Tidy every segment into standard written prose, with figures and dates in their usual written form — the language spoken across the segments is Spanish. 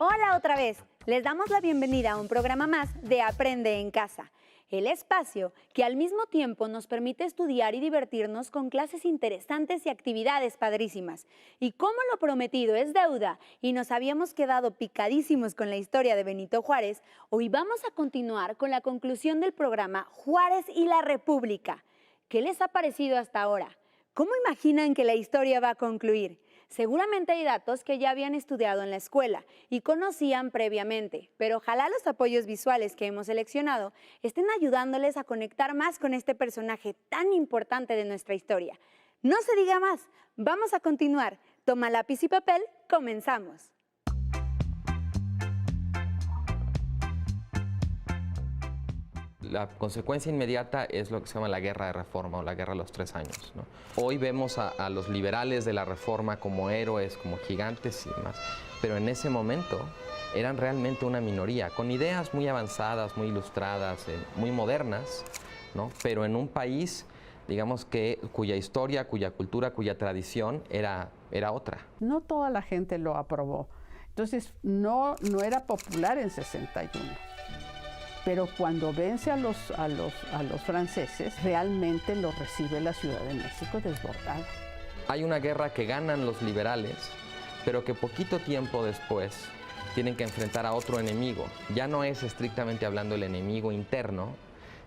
Hola otra vez, les damos la bienvenida a un programa más de Aprende en Casa, el espacio que al mismo tiempo nos permite estudiar y divertirnos con clases interesantes y actividades padrísimas. Y como lo prometido es deuda y nos habíamos quedado picadísimos con la historia de Benito Juárez, hoy vamos a continuar con la conclusión del programa Juárez y la República. ¿Qué les ha parecido hasta ahora? ¿Cómo imaginan que la historia va a concluir? Seguramente hay datos que ya habían estudiado en la escuela y conocían previamente, pero ojalá los apoyos visuales que hemos seleccionado estén ayudándoles a conectar más con este personaje tan importante de nuestra historia. No se diga más, vamos a continuar. Toma lápiz y papel, comenzamos. La consecuencia inmediata es lo que se llama la Guerra de Reforma o la Guerra de los 3 años, ¿no? Hoy vemos a los liberales de la Reforma como héroes, como gigantes y más, pero en ese momento eran realmente una minoría, con ideas muy avanzadas, muy ilustradas, muy modernas, ¿no? Pero en un país, digamos, cuya historia, cuya cultura, cuya tradición era otra. No toda la gente lo aprobó, entonces no era popular en 61. Pero cuando vence a los franceses, realmente lo recibe la Ciudad de México desbordada. Hay una guerra que ganan los liberales, pero que poquito tiempo después tienen que enfrentar a otro enemigo. Ya no es estrictamente hablando el enemigo interno,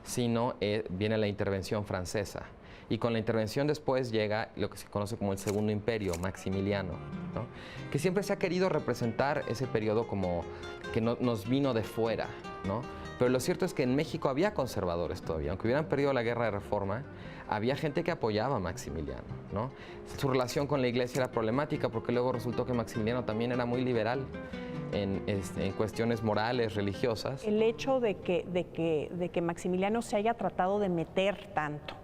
sino viene la intervención francesa. Y con la intervención después llega lo que se conoce como el Segundo Imperio, Maximiliano, ¿no? Que siempre se ha querido representar ese periodo como que nos vino de fuera, ¿no? Pero lo cierto es que en México había conservadores todavía. Aunque hubieran perdido la Guerra de Reforma, había gente que apoyaba a Maximiliano, ¿no? Su relación con la Iglesia era problemática porque luego resultó que Maximiliano también era muy liberal en cuestiones morales, religiosas. El hecho de que Maximiliano se haya tratado de meter tanto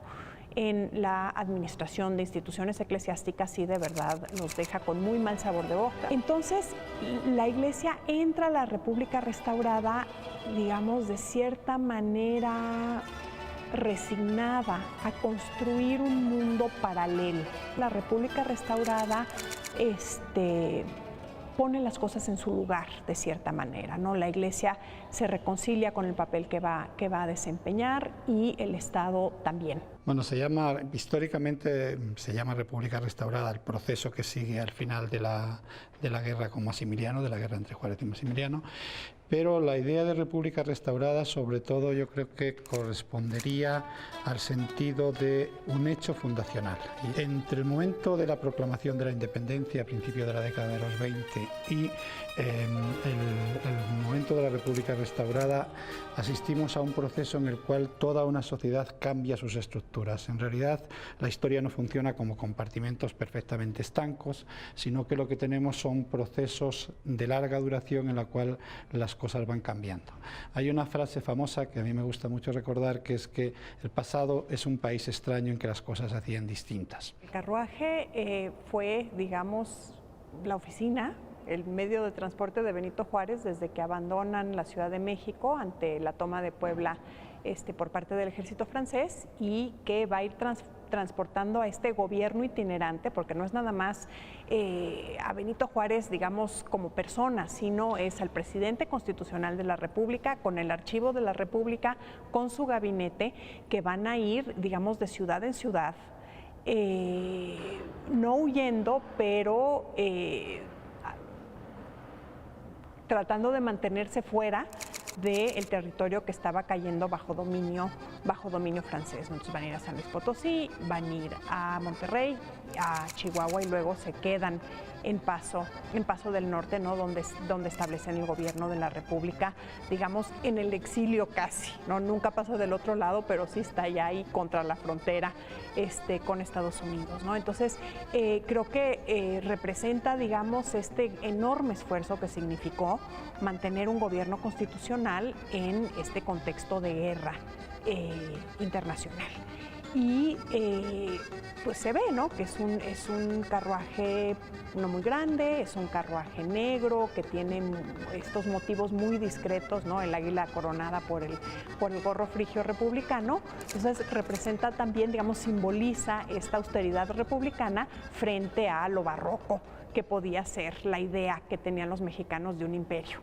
en la administración de instituciones eclesiásticas sí de verdad nos deja con muy mal sabor de boca. Entonces la Iglesia entra a la República restaurada, digamos, de cierta manera resignada a construir un mundo paralelo. La República restaurada pone las cosas en su lugar de cierta manera, ¿no? La Iglesia se reconcilia con el papel que va a desempeñar y el Estado también. Bueno, históricamente se llama República Restaurada el proceso que sigue al final de la guerra con Maximiliano, de la guerra entre Juárez y Maximiliano, pero la idea de República Restaurada sobre todo yo creo que correspondería al sentido de un hecho fundacional. Entre el momento de la proclamación de la independencia a principios de la década de los 20 y el momento de la República Restaurada asistimos a un proceso en el cual toda una sociedad cambia sus estructuras. En realidad la historia no funciona como compartimentos perfectamente estancos, sino que lo que tenemos son procesos de larga duración en la cual las cosas van cambiando. Hay una frase famosa que a mí me gusta mucho recordar, que es que el pasado es un país extraño en que las cosas se hacían distintas. El carruaje fue, digamos, la oficina, el medio de transporte de Benito Juárez desde que abandonan la Ciudad de México ante la toma de Puebla por parte del ejército francés, y que va a ir transportando a este gobierno itinerante, porque no es nada más a Benito Juárez, digamos, como persona, sino es al presidente constitucional de la República, con el archivo de la República, con su gabinete, que van a ir, digamos, de ciudad en ciudad, no huyendo, pero tratando de mantenerse fuera del territorio que estaba cayendo bajo dominio francés. Entonces van a ir a San Luis Potosí, van a ir a Monterrey, a Chihuahua, y luego se quedan en Paso del Norte, ¿no? donde establecen el gobierno de la República, digamos, en el exilio casi, ¿no? Nunca pasa del otro lado, pero sí está ya ahí contra la frontera con Estados Unidos, ¿no? Entonces, creo que representa, digamos, este enorme esfuerzo que significó mantener un gobierno constitucional en este contexto de guerra internacional. Y pues se ve, ¿no?, que es un carruaje no muy grande, es un carruaje negro que tiene estos motivos muy discretos, ¿no? El águila coronada por el gorro frigio republicano. Entonces representa también, digamos, simboliza esta austeridad republicana frente a lo barroco que podía ser la idea que tenían los mexicanos de un imperio.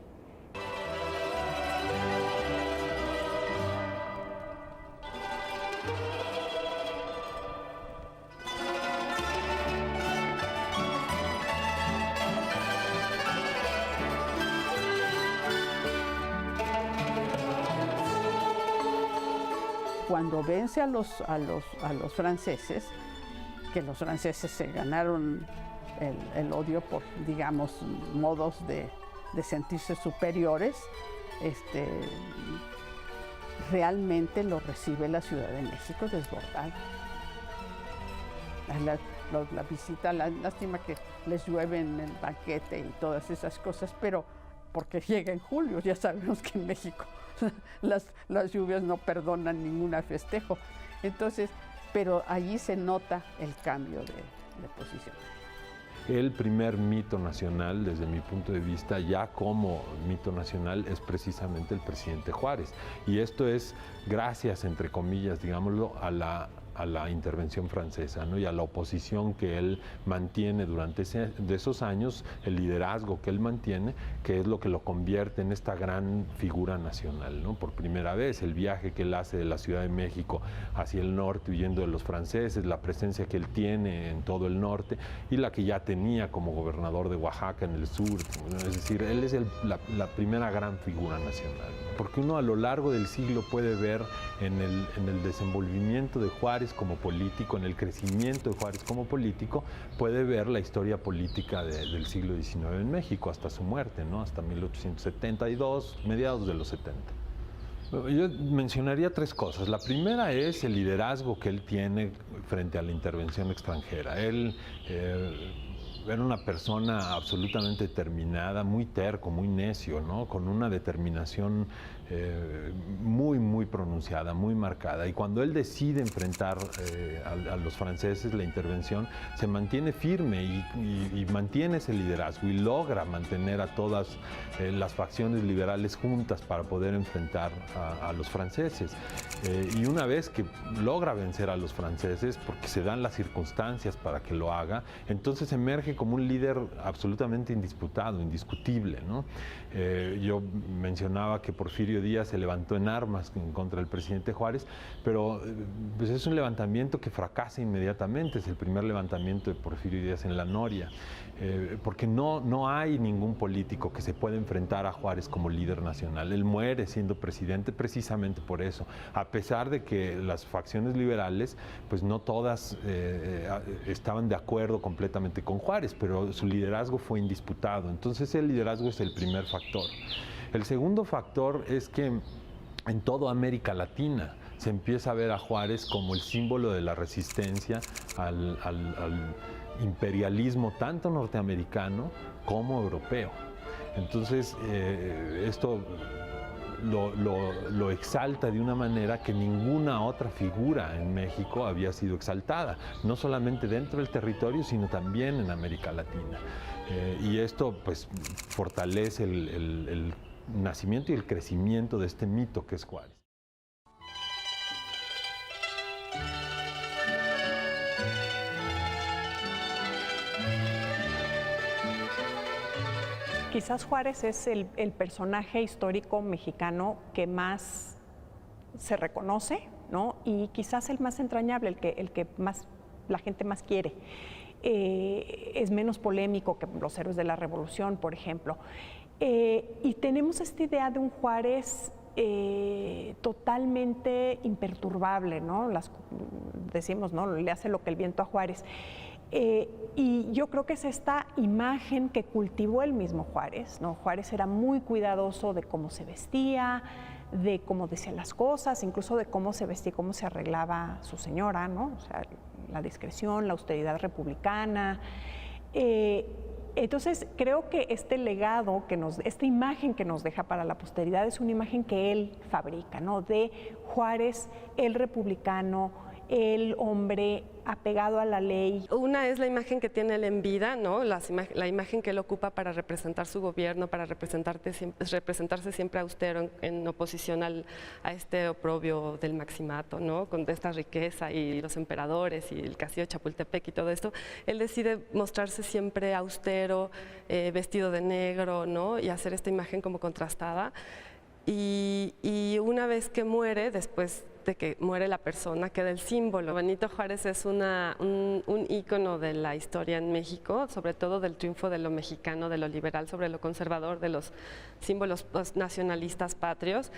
Cuando vence a los franceses, que los franceses se ganaron el odio por, digamos, modos de sentirse superiores, realmente lo recibe la Ciudad de México desbordada. La visita, lástima que les llueve en el banquete y todas esas cosas, pero porque llega en julio, ya sabemos que en México las lluvias no perdonan ningún festejo. Entonces, pero allí se nota el cambio de posición. El primer mito nacional, desde mi punto de vista, ya como mito nacional, es precisamente el presidente Juárez. Y esto es gracias, entre comillas, digámoslo, a la intervención francesa, ¿no? Y a la oposición que él mantiene durante esos años, el liderazgo que él mantiene, que es lo que lo convierte en esta gran figura nacional, ¿no? Por primera vez, el viaje que él hace de la Ciudad de México hacia el norte, huyendo de los franceses, la presencia que él tiene en todo el norte y la que ya tenía como gobernador de Oaxaca en el sur, ¿no? Es decir, él es la primera gran figura nacional, ¿no? Porque uno a lo largo del siglo puede ver en el desenvolvimiento de Juárez como político, en el crecimiento de Juárez como político, puede ver la historia política del siglo XIX en México hasta su muerte, ¿no? Hasta 1872, mediados de los 70. Yo mencionaría tres cosas. La primera es el liderazgo que él tiene frente a la intervención extranjera. Él era una persona absolutamente determinada, muy terco, muy necio, ¿no? Con una determinación muy pronunciada, muy marcada. Y cuando él decide enfrentar a los franceses, la intervención, se mantiene firme y mantiene ese liderazgo y logra mantener a todas las facciones liberales juntas para poder enfrentar a los franceses. Y una vez que logra vencer a los franceses, porque se dan las circunstancias para que lo haga, entonces emerge como un líder absolutamente indisputado, indiscutible, ¿no? Yo mencionaba que Porfirio Díaz se levantó en armas en contra del presidente Juárez, pero pues es un levantamiento que fracasa inmediatamente. Es el primer levantamiento de Porfirio Díaz en la Noria, porque no hay ningún político que se pueda enfrentar a Juárez como líder nacional. Él muere siendo presidente precisamente por eso, a pesar de que las facciones liberales, pues no todas estaban de acuerdo completamente con Juárez, pero su liderazgo fue indisputado. Entonces el liderazgo es el primer factor. El segundo factor es que en toda América Latina se empieza a ver a Juárez como el símbolo de la resistencia al imperialismo tanto norteamericano como europeo. Entonces esto lo exalta de una manera que ninguna otra figura en México había sido exaltada, no solamente dentro del territorio, sino también en América Latina. Y esto pues fortalece el nacimiento y el crecimiento de este mito que es Juárez. Quizás Juárez es el personaje histórico mexicano que más se reconoce, ¿no? Y quizás el más entrañable, el que más la gente más quiere. Es menos polémico que los héroes de la Revolución, por ejemplo. Y tenemos esta idea de un Juárez totalmente imperturbable, ¿no? Decimos, ¿no? Le hace lo que el viento a Juárez. Y yo creo que es esta imagen que cultivó el mismo Juárez, ¿no? Juárez era muy cuidadoso de cómo se vestía, de cómo decía las cosas, incluso de cómo se vestía y cómo se arreglaba su señora, ¿no? O sea, la discreción, la austeridad republicana. Entonces, creo que este legado, esta imagen que nos deja para la posteridad es una imagen que él fabrica, ¿no? De Juárez, el republicano, el hombre apegado a la ley. Una es la imagen que tiene él en vida, ¿no? La imagen que él ocupa para representar su gobierno, para representarse siempre austero en oposición a este oprobio del maximato, ¿no? Con esta riqueza y los emperadores y el castillo de Chapultepec y todo esto. Él decide mostrarse siempre austero, vestido de negro, ¿no? Y hacer esta imagen como contrastada. Y una vez que muere, después de que muere la persona, queda el símbolo. Benito Juárez es un ícono de la historia en México, sobre todo del triunfo de lo mexicano, de lo liberal sobre lo conservador, de los símbolos nacionalistas patrios.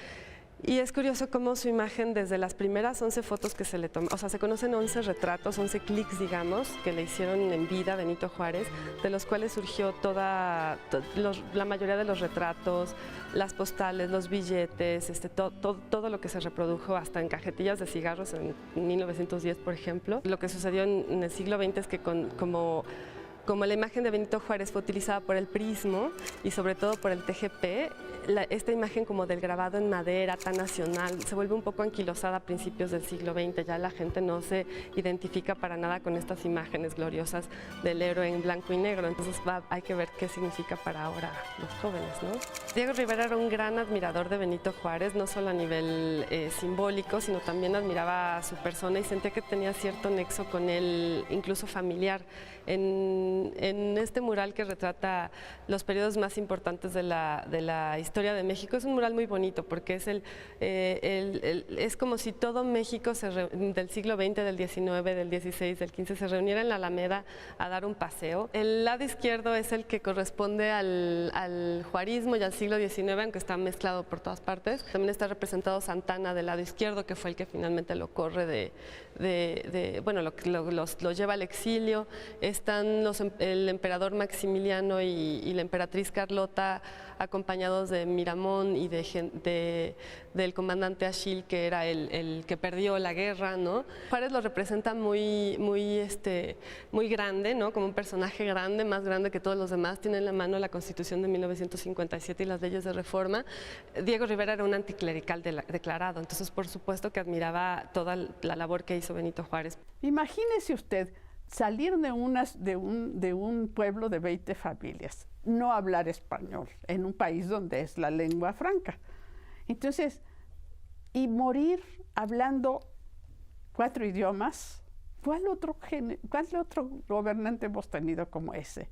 Y es curioso cómo su imagen, desde las primeras 11 fotos que se le tomaron, o sea, se conocen 11 retratos, 11 clics, digamos, que le hicieron en vida a Benito Juárez, de los cuales surgió la mayoría de los retratos, las postales, los billetes, todo lo que se reprodujo hasta en cajetillas de cigarros en 1910, por ejemplo. Lo que sucedió en el siglo XX es que como la imagen de Benito Juárez fue utilizada por el Prismo y sobre todo por el TGP, esta imagen como del grabado en madera tan nacional se vuelve un poco anquilosada a principios del siglo XX. Ya la gente no se identifica para nada con estas imágenes gloriosas del héroe en blanco y negro. Entonces hay que ver qué significa para ahora los jóvenes, ¿no? Diego Rivera era un gran admirador de Benito Juárez, no solo a nivel simbólico, sino también admiraba a su persona y sentía que tenía cierto nexo con él, incluso familiar. En este mural que retrata los periodos más importantes de la historia de México, es un mural muy bonito porque es como si todo México del siglo XX, del XIX, del XVI, del XV se reuniera en la Alameda a dar un paseo. El lado izquierdo es el que corresponde al juarismo y al siglo XIX, aunque está mezclado por todas partes. También está representado Santana del lado izquierdo, que fue el que finalmente lo corre bueno, lo lleva al exilio. Están el emperador Maximiliano y la emperatriz Carlota acompañados de Miramón y del comandante Achille, que era el que perdió la guerra, ¿no? Juárez lo representa muy grande, ¿no? Como un personaje grande, más grande que todos los demás. Tiene en la mano la Constitución de 1957 y las leyes de reforma. Diego Rivera era un anticlerical declarado, entonces por supuesto que admiraba toda la labor que hizo Benito Juárez. Imagínese usted salir de un pueblo de 20 familias, no hablar español, en un país donde es la lengua franca. Entonces, y morir hablando 4 idiomas, ¿cuál otro gobernante hemos tenido como ese?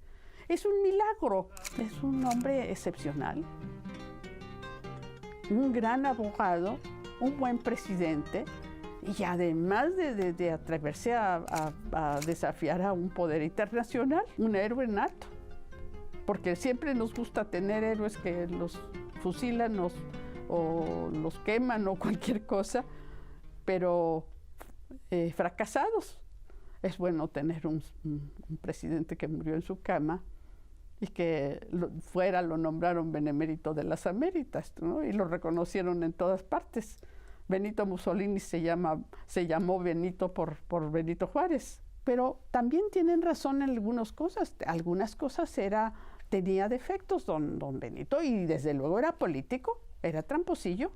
Es un milagro, es un hombre excepcional, un gran abogado, un buen presidente, y además de atreverse a desafiar a un poder internacional, un héroe nato. Porque siempre nos gusta tener héroes que los fusilan o los queman o cualquier cosa, pero fracasados. Es bueno tener un presidente que murió en su cama y que lo nombraron benemérito de las Américas, ¿no? Y lo reconocieron en todas partes. Benito Mussolini se llamó Benito por Benito Juárez. Pero también tienen razón en algunas cosas. Algunas cosas tenía defectos don Benito, y desde luego era político, era tramposillo,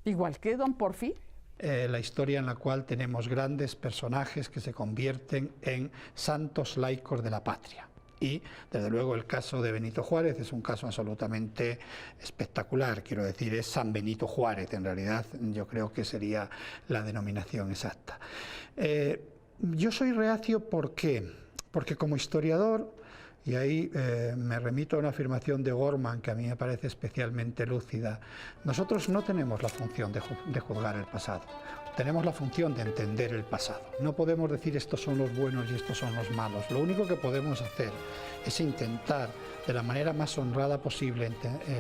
igual que don Porfirio. La historia en la cual tenemos grandes personajes que se convierten en santos laicos de la patria. Y, desde luego, el caso de Benito Juárez es un caso absolutamente espectacular. Quiero decir, es San Benito Juárez, en realidad yo creo que sería la denominación exacta. Yo soy reacio, ¿por qué? Porque como historiador, y ahí me remito a una afirmación de Gorman que a mí me parece especialmente lúcida, nosotros no tenemos la función de juzgar el pasado. Tenemos la función de entender el pasado. No podemos decir estos son los buenos y estos son los malos. Lo único que podemos hacer es intentar, de la manera más honrada posible,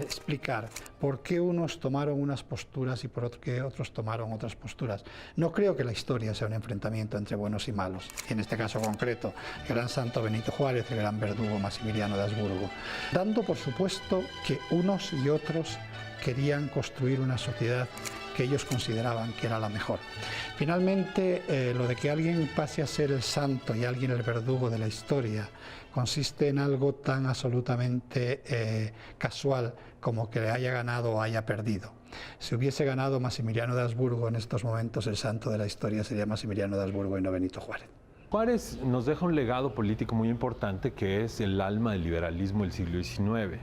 explicar por qué unos tomaron unas posturas y por qué otros tomaron otras posturas. No creo que la historia sea un enfrentamiento entre buenos y malos. Y en este caso concreto, el gran santo Benito Juárez, el gran verdugo Maximiliano de Habsburgo. Dando por supuesto que unos y otros querían construir una sociedad que ellos consideraban que era la mejor. Finalmente, lo de que alguien pase a ser el santo y alguien el verdugo de la historia consiste en algo tan absolutamente casual como que le haya ganado o haya perdido. Si hubiese ganado Maximiliano de Habsburgo en estos momentos, el santo de la historia sería Maximiliano de Habsburgo y no Benito Juárez. Juárez nos deja un legado político muy importante que es el alma del liberalismo del siglo XIX.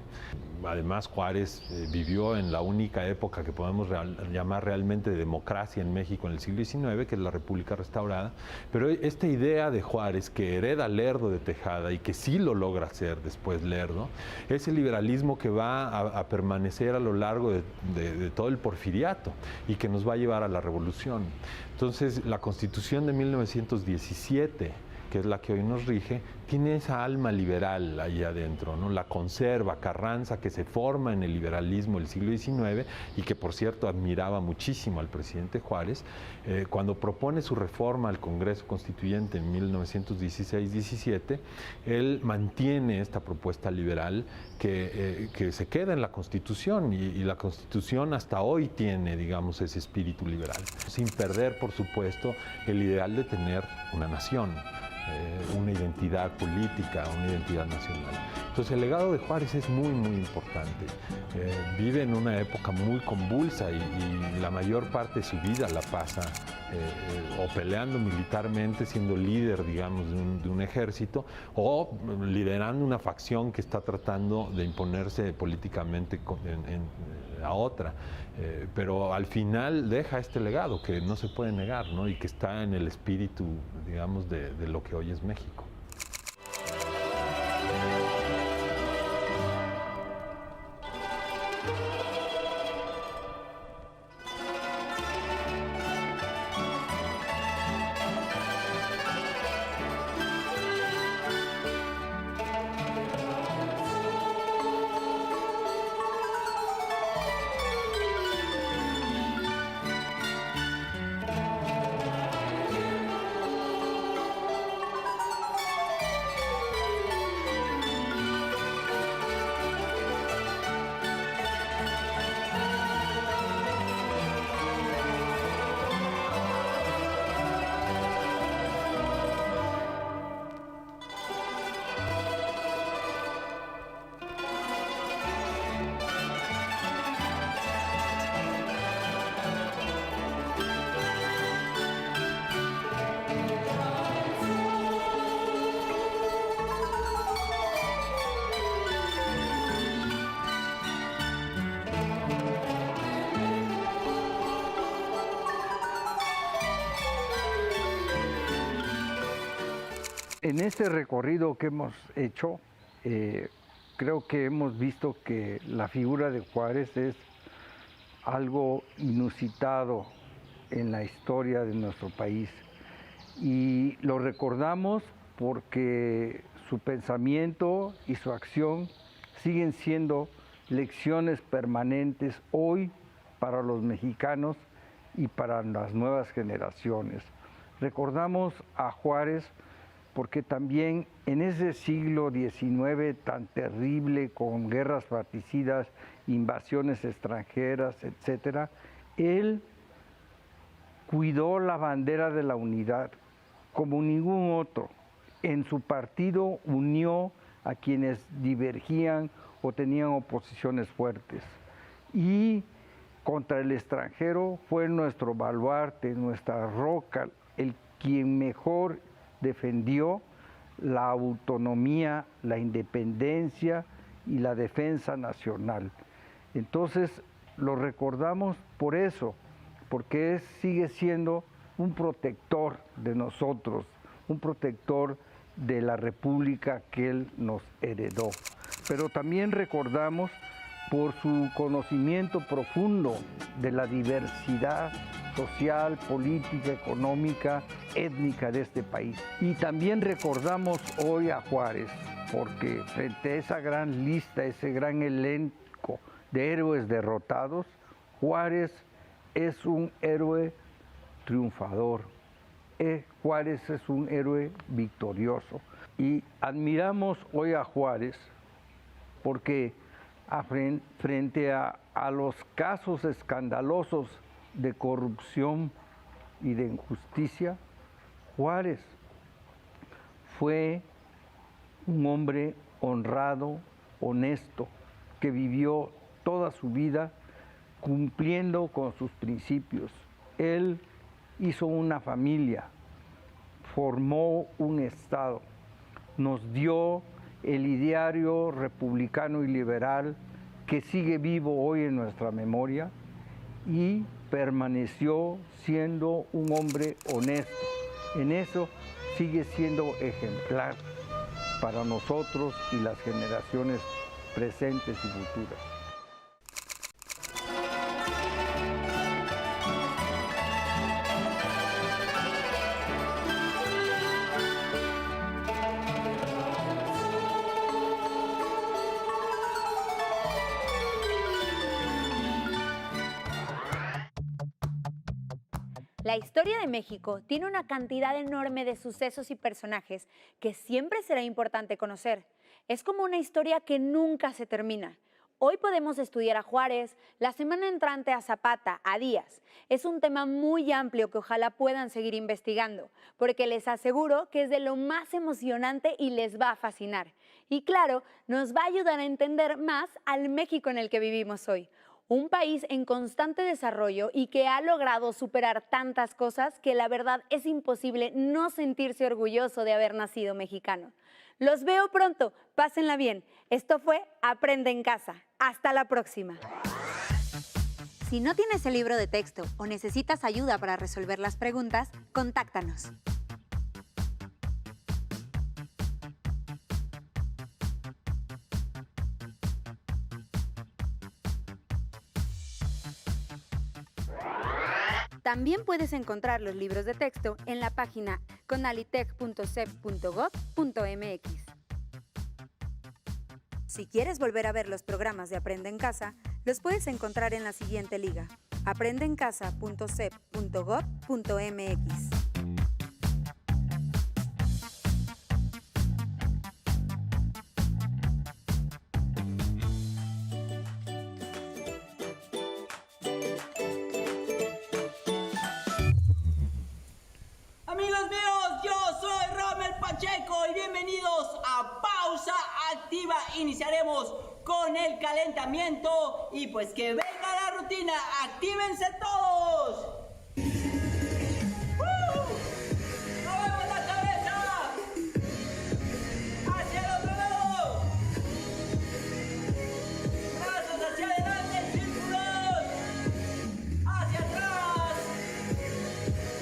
Además, Juárez vivió en la única época que podemos llamar realmente de democracia en México en el siglo XIX, que es la República Restaurada. Pero esta idea de Juárez, que hereda Lerdo de Tejada y que sí lo logra hacer después Lerdo, es el liberalismo que va a permanecer a lo largo de todo el porfiriato y que nos va a llevar a la revolución. Entonces, la Constitución de 1917, que es la que hoy nos rige, tiene esa alma liberal ahí adentro, ¿no? La conserva Carranza, que se forma en el liberalismo del siglo XIX y que, por cierto, admiraba muchísimo al presidente Juárez. Cuando propone su reforma al Congreso Constituyente en 1916-17, él mantiene esta propuesta liberal que se queda en la Constitución y la Constitución hasta hoy tiene, digamos, ese espíritu liberal, sin perder, por supuesto, el ideal de tener una nación. Una identidad política, una identidad nacional. Entonces el legado de Juárez es muy, muy importante. Vive en una época muy convulsa y la mayor parte de su vida la pasa o peleando militarmente, siendo líder, digamos, de un ejército, o liderando una facción que está tratando de imponerse políticamente a otra. Pero al final deja este legado que no se puede negar, ¿no? Y que está en el espíritu, digamos, de lo que hoy es México. En este recorrido que hemos hecho, creo que hemos visto que la figura de Juárez es algo inusitado en la historia de nuestro país. Y lo recordamos porque su pensamiento y su acción siguen siendo lecciones permanentes hoy para los mexicanos y para las nuevas generaciones. Recordamos a Juárez porque también en ese siglo XIX tan terrible, con guerras fratricidas, invasiones extranjeras, etcétera, él cuidó la bandera de la unidad como ningún otro. En su partido unió a quienes divergían o tenían oposiciones fuertes. Y contra el extranjero fue nuestro baluarte, nuestra roca, el quien mejor defendió la autonomía, la independencia y la defensa nacional. Entonces lo recordamos por eso, porque sigue siendo un protector de nosotros, un protector de la república que él nos heredó. Pero también recordamos por su conocimiento profundo de la diversidad social, política, económica, étnica de este país. Y también recordamos hoy a Juárez, porque frente a esa gran lista, ese gran elenco de héroes derrotados, Juárez es un héroe triunfador. Juárez es un héroe victorioso. Y admiramos hoy a Juárez porque frente a los casos escandalosos de corrupción y de injusticia, Juárez fue un hombre honrado, honesto, que vivió toda su vida cumpliendo con sus principios. Él hizo una familia, formó un Estado, nos dio el ideario republicano y liberal que sigue vivo hoy en nuestra memoria y permaneció siendo un hombre honesto. En eso sigue siendo ejemplar para nosotros y las generaciones presentes y futuras. La historia de México tiene una cantidad enorme de sucesos y personajes que siempre será importante conocer. Es como una historia que nunca se termina. Hoy podemos estudiar a Juárez, la semana entrante a Zapata, a Díaz. Es un tema muy amplio que ojalá puedan seguir investigando, porque les aseguro que es de lo más emocionante y les va a fascinar. Y claro, nos va a ayudar a entender más al México en el que vivimos hoy. Un país en constante desarrollo y que ha logrado superar tantas cosas que la verdad es imposible no sentirse orgulloso de haber nacido mexicano. Los veo pronto, pásenla bien. Esto fue Aprende en Casa. Hasta la próxima. Si no tienes el libro de texto o necesitas ayuda para resolver las preguntas, contáctanos. También puedes encontrar los libros de texto en la página conalitec.cep.gov.mx. Si quieres volver a ver los programas de Aprende en Casa, los puedes encontrar en la siguiente liga: aprendeencasa.cep.gov.mx. Amigos míos, yo soy Rommel Pacheco y bienvenidos a Pausa Activa. Iniciaremos con el calentamiento y pues que venga la rutina. ¡Actívense todos! ¡Movemos la cabeza! ¡Hacia el otro lado! ¡Brazos hacia adelante en círculos! ¡Hacia atrás!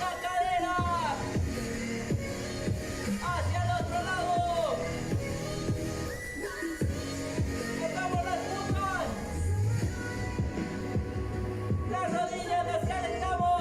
¡La cadera! ¡Hacia el otro lado! ¡Tocamos las puntas! ¡Las rodillas, las calentamos!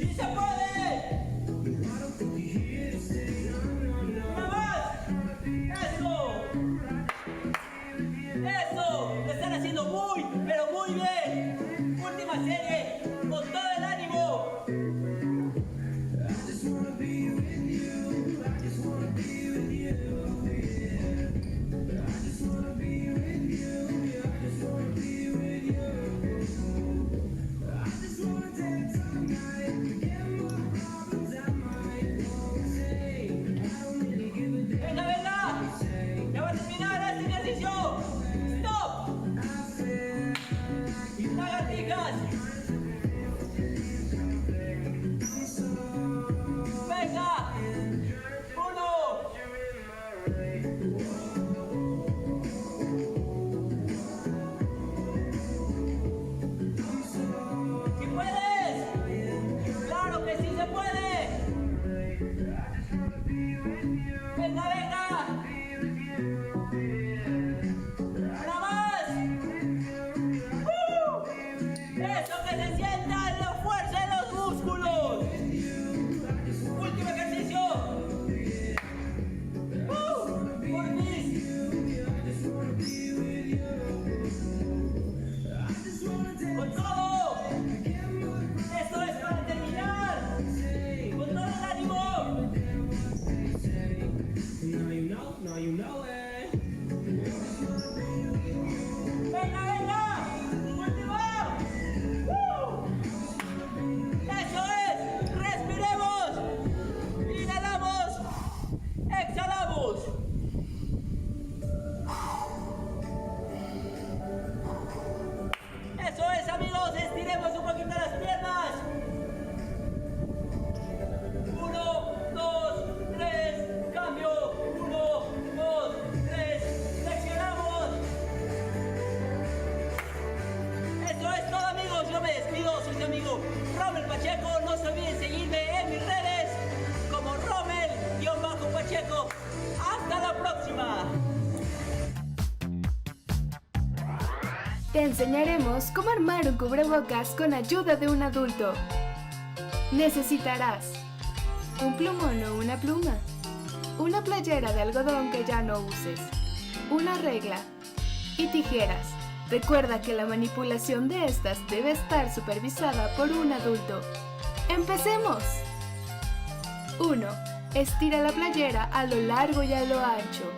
¡Sí se puede! ¡Una más! ¡Eso! ¡Eso! Lo están haciendo muy, pero muy bien. Última serie, con todo el ánimo. Venga, venga. Ya va a terminar este ejercicio. Stop. Lagartijas. Venga. 1. ¿Sí puedes? ¡Claro que sí se puede! ¡Venga, venga! ¡Una más! ¡Eso que se sienta la fuerza de los músculos! ¡Último ejercicio! ¡Porfis! ¡Con todo! ¡Eso es para terminar! ¡Con todo el ánimo! ¡Venga, venga! ¡Último! ¡Eso es! ¡Respiremos! ¡Inhalamos! ¡Exhalamos! ¡Eso es, amigos! ¡Estiremos un poquito las piernas! 1, 2, 3, cambio. 1, 2, 3, flexionamos. Eso es todo, amigos. Yo me despido. Soy su amigo Rommel Pacheco. No se olviden seguirme en mis redes como Rommel-Pacheco. ¡Hasta la próxima! Te enseñaremos cómo armar un cubrebocas con ayuda de un adulto. Necesitarás un plumón o una pluma, una playera de algodón que ya no uses, una regla y tijeras. Recuerda que la manipulación de estas debe estar supervisada por un adulto. ¡Empecemos! 1. Estira la playera a lo largo y a lo ancho.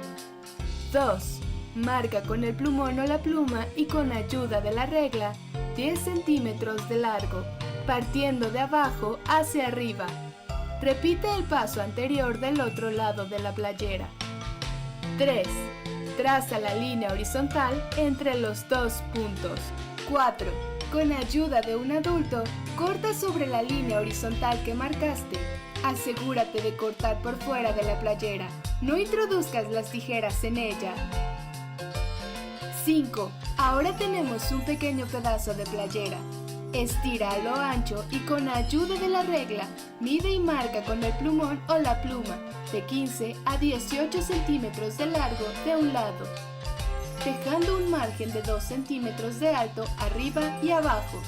2. Marca con el plumón o la pluma y con ayuda de la regla 10 centímetros de largo, partiendo de abajo hacia arriba. Repite el paso anterior del otro lado de la playera. 3. Traza la línea horizontal entre los dos puntos. 4. Con ayuda de un adulto, corta sobre la línea horizontal que marcaste. Asegúrate de cortar por fuera de la playera. No introduzcas las tijeras en ella. 5. Ahora tenemos un pequeño pedazo de playera. Estira a lo ancho y con ayuda de la regla, mide y marca con el plumón o la pluma de 15 a 18 centímetros de largo de un lado, dejando un margen de 2 centímetros de alto arriba y abajo.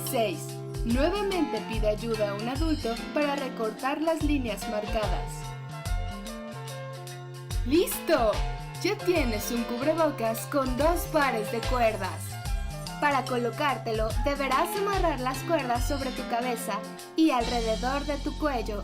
6. Nuevamente pide ayuda a un adulto para recortar las líneas marcadas. ¡Listo! Ya tienes un cubrebocas con 2 pares de cuerdas. Para colocártelo, deberás amarrar las cuerdas sobre tu cabeza y alrededor de tu cuello